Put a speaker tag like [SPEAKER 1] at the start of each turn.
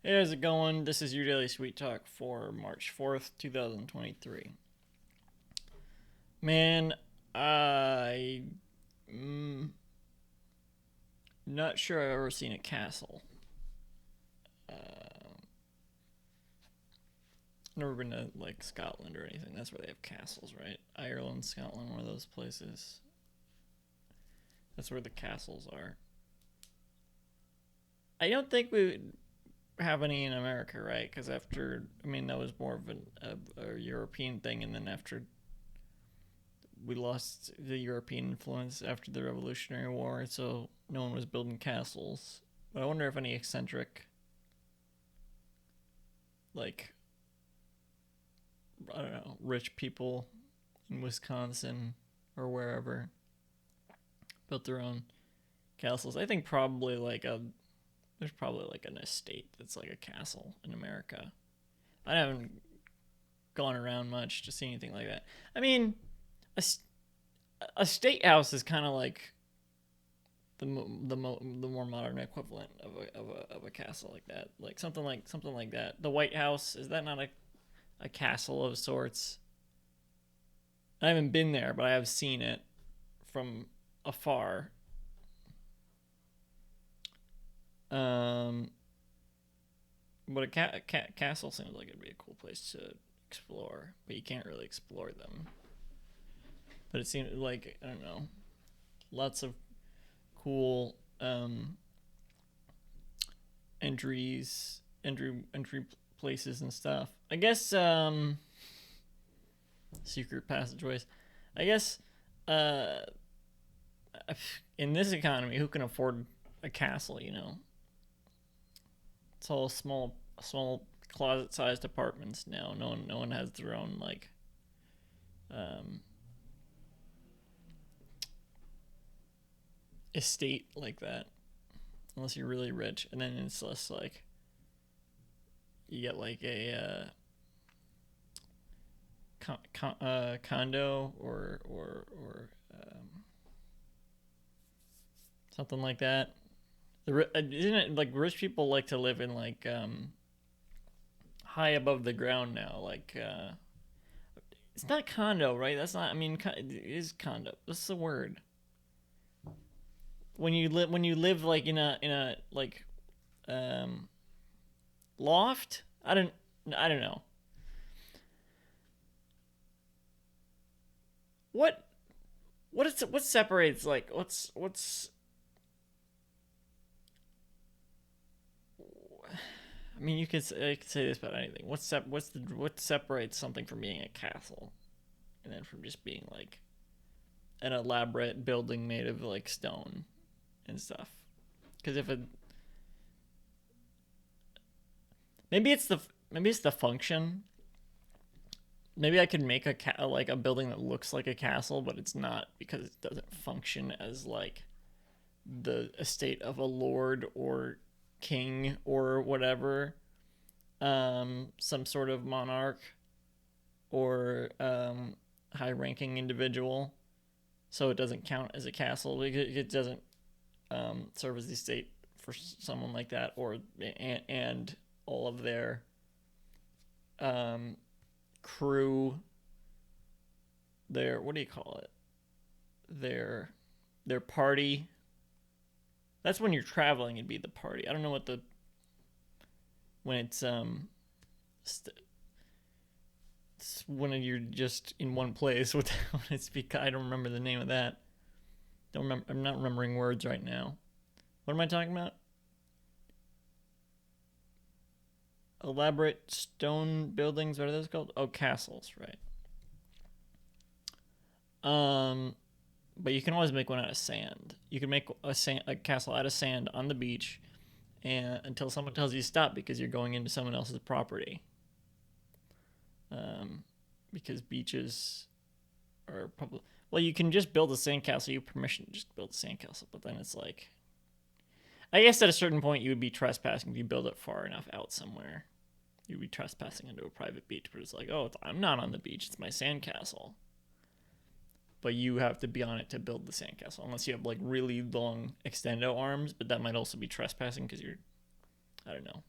[SPEAKER 1] Hey, how's it going? This is your Daily Sweet Talk for March 4th, 2023. Man, I'm not sure I've ever seen a castle. Uh, Never been to, like, Scotland or anything. That's where they have castles, right? Ireland, Scotland, one of those places. That's where the castles are. I don't think we have any in America, right? Because that was more of a European thing, and then after we lost the European influence after the Revolutionary War, so no one was building castles. But I wonder if any eccentric, like, I don't know, rich people in Wisconsin or wherever built their own castles. I think there's probably like an estate that's like a castle in America. I haven't gone around much to see anything like that. I mean, a, a state house is kind of like the more modern equivalent of a castle like that, like something like that. The White House, is that not a castle of sorts? I haven't been there, but I have seen it from afar. Um, but castle seems like it'd be a cool place to explore, but you can't really explore them. But it seems like, I don't know, lots of cool entry places and stuff. I guess secret passageways. I guess uh in this economy, who can afford a castle? It's all small closet-sized apartments now. No one has their own like um estate like that unless you're really rich, and then it's less like you get like a condo or something like that. Isn't it like rich people like to live in like high above the ground now? Like it's not condo, right? That's not. I mean, it is condo. What's the word? When you live like in a like um loft. I don't know what what separates like what's I mean, I could say this about anything. What separates something from being a castle, and then from just being like an elaborate building made of like stone and stuff? Because if it maybe it's the maybe it's the function. Maybe I could make like a building that looks like a castle, but it's not because it doesn't function as like the estate of a lord or king or whatever, some sort of monarch or high-ranking individual. So it doesn't count as a castle. It doesn't serve as the estate for someone like that, or and all of their um, crew, their what do you call it? Their their party. That's when you're traveling. It'd be the party. I don't know what the when st- when you're just in one place with when it's because I don't remember the name of that. Don't remember. I'm not remembering words right now. What am I talking about? Elaborate stone buildings. What are those called? Oh, castles, right? Um, but you can always make one out of sand. You can make a castle out of sand on the beach, and until someone tells you to stop because you're going into someone else's property. Um, because beaches are probably well, you can just build a sandcastle. You have permission to just build a sandcastle, but then it's like I guess at a certain point you would be trespassing if you build it far enough out somewhere. You'd be trespassing into a private beach, but it's like, oh, I'm not on the beach. It's my sandcastle. But you have to be on it to build the sandcastle, unless you have like really long extendo arms. But that might also be trespassing because you're, I don't know.